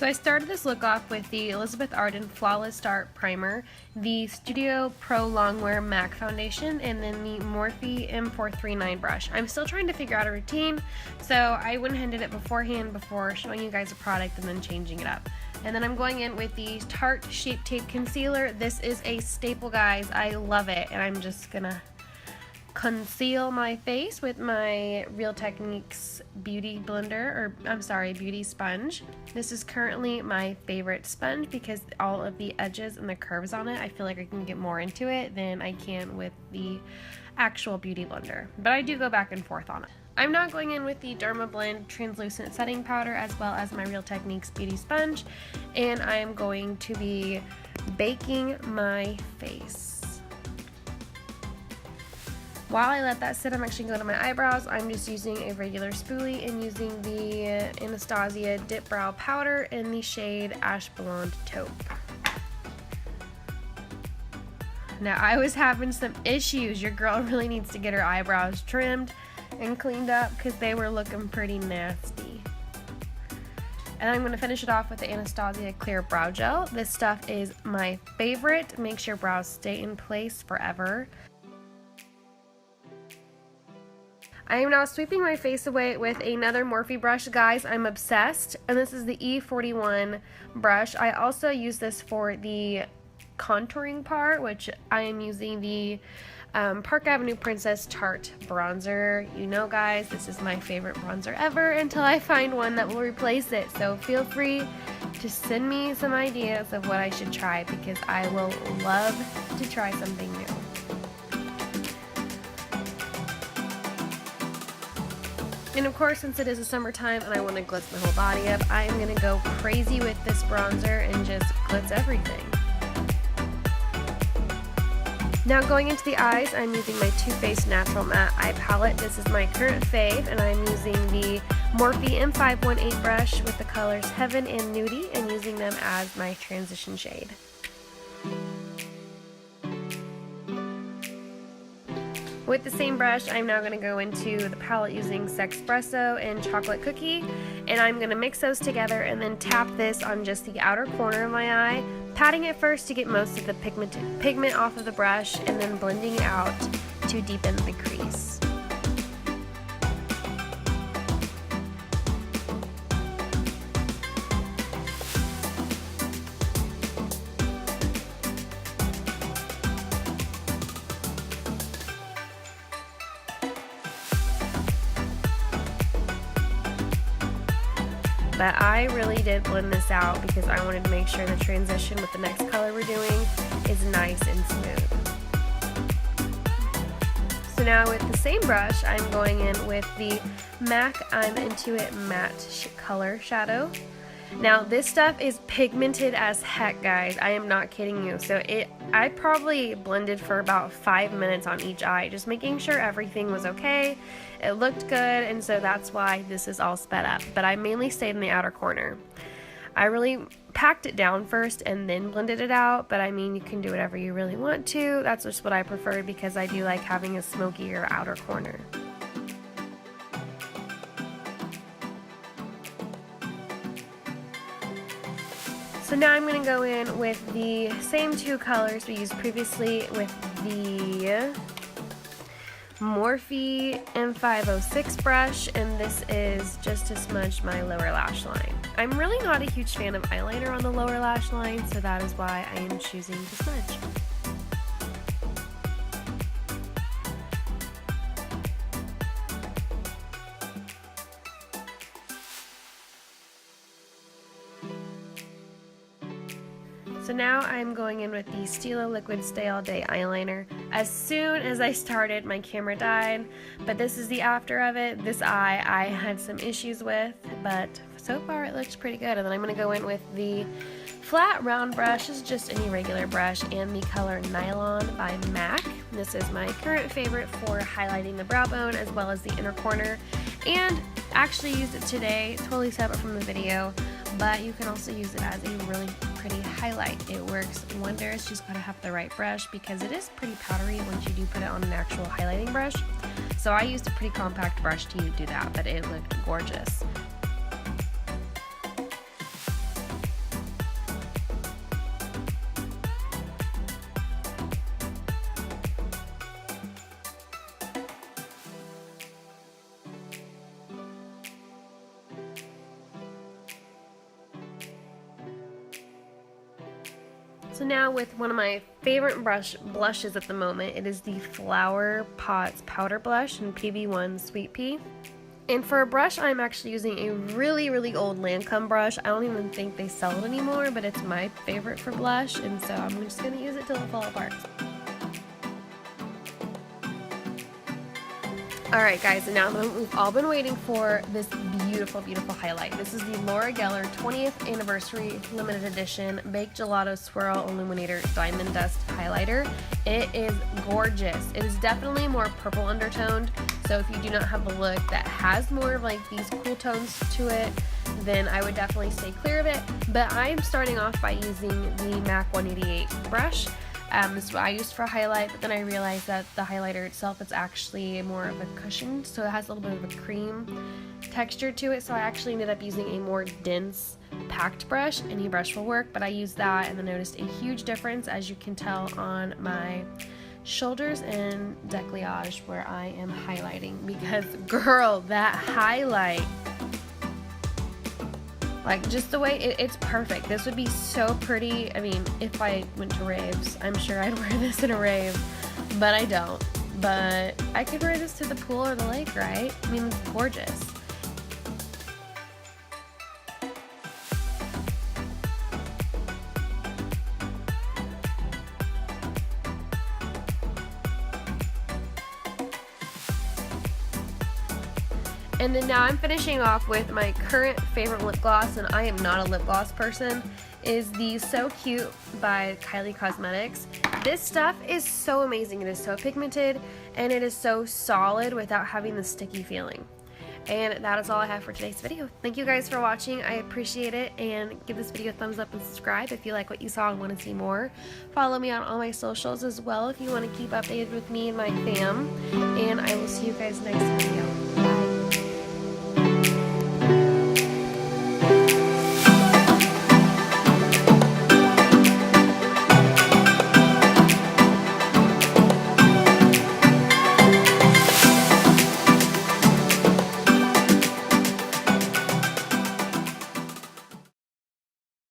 So I started this look off with the Elizabeth Arden Flawless Start Primer, the Studio Pro Longwear MAC Foundation, and then the Morphe M439 brush. I'm still trying to figure out a routine, so I went ahead and did it beforehand before showing you guys a product and then changing it up. And then I'm going in with the Tarte Shape Tape Concealer. This is a staple, guys. I love it, and I'm just gonna conceal my face with my Real Techniques beauty beauty sponge. This is currently my favorite sponge because all of the edges and the curves on it, I feel like I can get more into it than I can with the actual beauty blender, but I do go back and forth on it. I'm now going in with the Dermablend translucent setting powder as well as my Real Techniques beauty sponge, and I am going to be baking my face. While I let that sit, I'm actually going to my eyebrows. I'm just using a regular spoolie and using the Anastasia Dip Brow Powder in the shade Ash Blonde Taupe. Now, I was having some issues. Your girl really needs to get her eyebrows trimmed and cleaned up because they were looking pretty nasty. And I'm going to finish it off with the Anastasia Clear Brow Gel. This stuff is my favorite. Makes your brows stay in place forever. I am now sweeping my face away with another Morphe brush. Guys, I'm obsessed, and this is the E41 brush. I also use this for the contouring part, which I am using the Park Avenue Princess Tarte bronzer. You know, guys, this is my favorite bronzer ever until I find one that will replace it. So feel free to send me some ideas of what I should try because I will love to try something new. And of course, since it is the summertime and I want to glitz my whole body up, I am going to go crazy with this bronzer and just glitz everything. Now going into the eyes, I'm using my Too Faced Natural Matte Eye Palette. This is my current fave, and I'm using the Morphe M518 brush with the colors Heaven and Nudie and using them as my transition shade. With the same brush, I'm now going to go into the palette using Sexpresso and Chocolate Cookie, and I'm going to mix those together and then tap this on just the outer corner of my eye, patting it first to get most of the pigment off of the brush, and then blending it out to deepen the crease. But I really did blend this out because I wanted to make sure the transition with the next color we're doing is nice and smooth. So now with the same brush, I'm going in with the MAC I'm Into It Matte Color Shadow. Now this stuff is pigmented as heck, guys. I am not kidding you. So I probably blended for about 5 minutes on each eye, just making sure everything was okay. It looked good, and so that's why this is all sped up. But I mainly stayed in the outer corner. I really packed it down first and then blended it out, but I mean, you can do whatever you really want to. That's just what I preferred because I do like having a smokier outer corner. So now I'm going to go in with the same two colors we used previously with the Morphe M506 brush, and this is just to smudge my lower lash line. I'm really not a huge fan of eyeliner on the lower lash line, so that is why I am choosing to smudge. So now I'm going in with the Stila Liquid Stay All Day eyeliner. As soon as I started, my camera died, but this is the after of it. This eye I had some issues with, but so far it looks pretty good. And then I'm going to go in with the flat round brush. This is just any regular brush, and the color Nylon by MAC. This is my current favorite for highlighting the brow bone as well as the inner corner, and actually used it today, totally separate from the video, but you can also use it as a really pretty highlight. It works wonders. Just gotta have the right brush because it is pretty powdery once you do put it on an actual highlighting brush. So I used a pretty compact brush to do that, but it looked gorgeous. So now with one of my favorite blushes at the moment, it is the Flower Pots Powder Blush in PB1 Sweet Pea. And for a brush, I'm actually using a really old Lancome brush. I don't even think they sell it anymore, but it's my favorite for blush, and so I'm just going to use it till it falls apart. Alright guys, and now we've all been waiting for this beautiful highlight. This is the Laura Geller 20th Anniversary Limited Edition Baked Gelato Swirl Illuminator Diamond Dust Highlighter. It is gorgeous. It is definitely more purple undertoned, so if you do not have a look that has more of like these cool tones to it, then I would definitely stay clear of it. But I'm starting off by using the MAC 188 brush. This is what I used for a highlight, but then I realized that the highlighter itself is actually more of a cushion, so it has a little bit of a cream texture to it, so I actually ended up using a more dense packed brush. Any brush will work, but I used that and then noticed a huge difference, as you can tell, on my shoulders and décolletage where I am highlighting, because girl, that highlight, like, just the way it's perfect. This would be so pretty. I mean, if I went to raves, I'm sure I'd wear this in a rave, but I don't. But I could wear this to the pool or the lake, right? I mean, it's gorgeous. And then now I'm finishing off with my current favorite lip gloss, and I am not a lip gloss person, is the So Cute by Kylie Cosmetics. This stuff is so amazing. It is so pigmented, and it is so solid without having the sticky feeling. And that is all I have for today's video. Thank you guys for watching. I appreciate it, and give this video a thumbs up and subscribe if you like what you saw and want to see more. Follow me on all my socials as well if you want to keep updated with me and my fam, and I will see you guys next time.